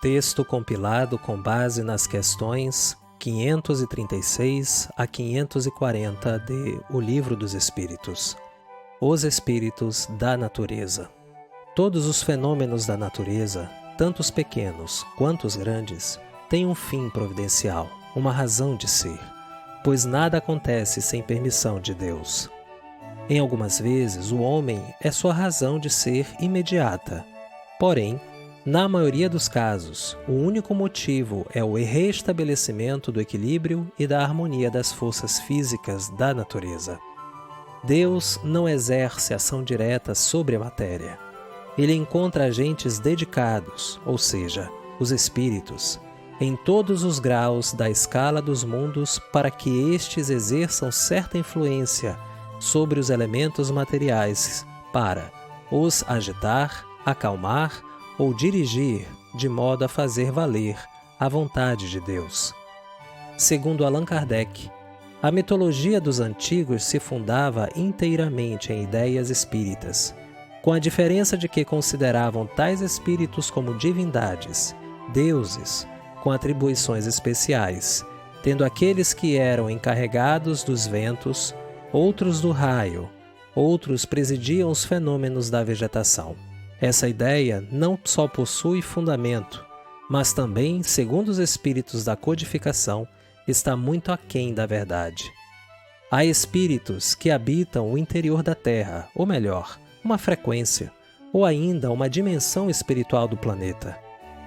Texto compilado com base nas questões 536 a 540 de O Livro dos Espíritos. Os Espíritos da Natureza. Todos os fenômenos da natureza, tanto os pequenos quanto os grandes, têm um fim providencial, uma razão de ser, pois nada acontece sem permissão de Deus. Em algumas vezes, o homem é sua razão de ser imediata. Porém, na maioria dos casos, o único motivo é o restabelecimento do equilíbrio e da harmonia das forças físicas da natureza. Deus não exerce ação direta sobre a matéria. Ele encontra agentes dedicados, ou seja, os espíritos, em todos os graus da escala dos mundos para que estes exerçam certa influência sobre os elementos materiais para os agitar, acalmar ou dirigir de modo a fazer valer a vontade de Deus. Segundo Allan Kardec, a mitologia dos antigos se fundava inteiramente em ideias espíritas, com a diferença de que consideravam tais espíritos como divindades, deuses, com atribuições especiais, tendo aqueles que eram encarregados dos ventos, outros do raio, outros presidiam os fenômenos da vegetação. Essa ideia não só possui fundamento, mas também, segundo os espíritos da codificação, está muito aquém da verdade. Há espíritos que habitam o interior da Terra, ou melhor, uma frequência, ou ainda uma dimensão espiritual do planeta.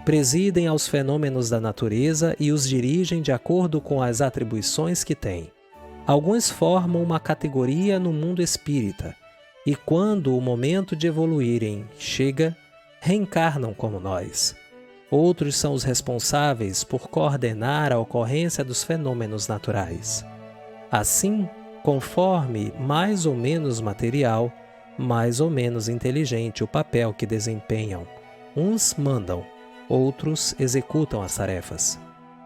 Presidem aos fenômenos da natureza e os dirigem de acordo com as atribuições que têm. Alguns formam uma categoria no mundo espírita, e quando o momento de evoluírem chega, reencarnam como nós. Outros são os responsáveis por coordenar a ocorrência dos fenômenos naturais. Assim, conforme mais ou menos material, mais ou menos inteligente o papel que desempenham, uns mandam, outros executam as tarefas.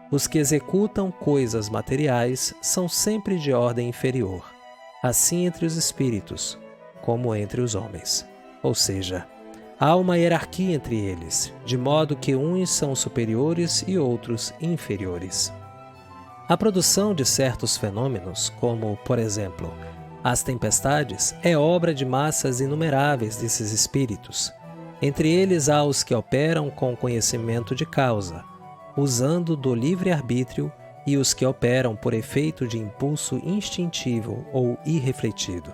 Os que executam coisas materiais são sempre de ordem inferior, assim entre os espíritos, como entre os homens. Ou seja, há uma hierarquia entre eles, de modo que uns são superiores e outros inferiores. A produção de certos fenômenos, como, por exemplo, as tempestades, é obra de massas inumeráveis desses espíritos. Entre eles há os que operam com conhecimento de causa, usando do livre-arbítrio, e os que operam por efeito de impulso instintivo ou irrefletido.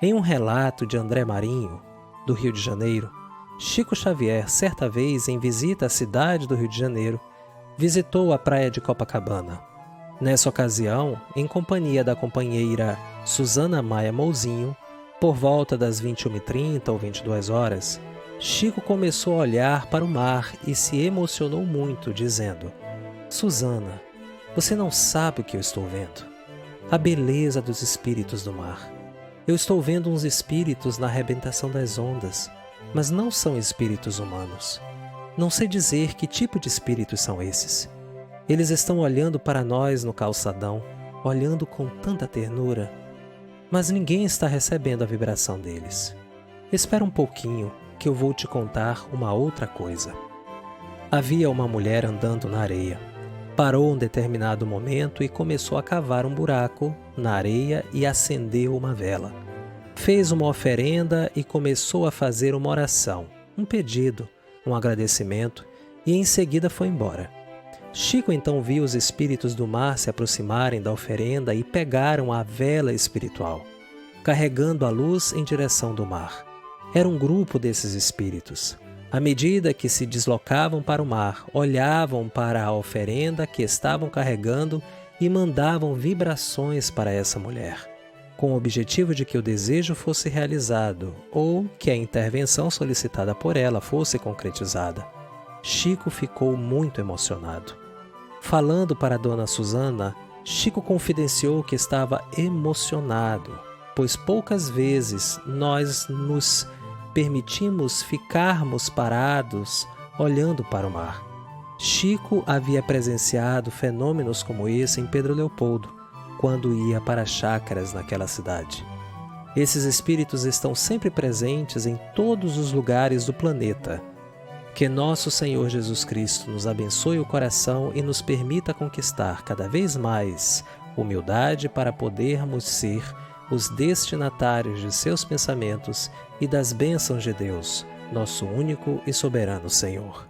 Em um relato de André Marinho, do Rio de Janeiro, Chico Xavier, certa vez em visita à cidade do Rio de Janeiro, visitou a praia de Copacabana. Nessa ocasião, em companhia da companheira Susana Maia Mouzinho, por volta das 21h30 ou 22 horas, Chico começou a olhar para o mar e se emocionou muito, dizendo: "Susana, você não sabe o que eu estou vendo. A beleza dos espíritos do mar. Eu estou vendo uns espíritos na arrebentação das ondas, mas não são espíritos humanos. Não sei dizer que tipo de espíritos são esses. Eles estão olhando para nós no calçadão, olhando com tanta ternura, mas ninguém está recebendo a vibração deles. Espera um pouquinho que eu vou te contar uma outra coisa." Havia uma mulher andando na areia. Parou um determinado momento e começou a cavar um buraco na areia e acendeu uma vela. Fez uma oferenda e começou a fazer uma oração, um pedido, um agradecimento, e em seguida foi embora. Chico então viu os espíritos do mar se aproximarem da oferenda e pegaram a vela espiritual, carregando a luz em direção do mar. Era um grupo desses espíritos. À medida que se deslocavam para o mar, olhavam para a oferenda que estavam carregando e mandavam vibrações para essa mulher, com o objetivo de que o desejo fosse realizado ou que a intervenção solicitada por ela fosse concretizada. Chico ficou muito emocionado. Falando para Dona Susana, Chico confidenciou que estava emocionado, pois poucas vezes nós nos permitimos ficarmos parados olhando para o mar. Chico havia presenciado fenômenos como esse em Pedro Leopoldo, quando ia para chácaras naquela cidade. Esses espíritos estão sempre presentes em todos os lugares do planeta. Que nosso Senhor Jesus Cristo nos abençoe o coração e nos permita conquistar cada vez mais humildade para podermos ser os destinatários de seus pensamentos e das bênçãos de Deus, nosso único e soberano Senhor.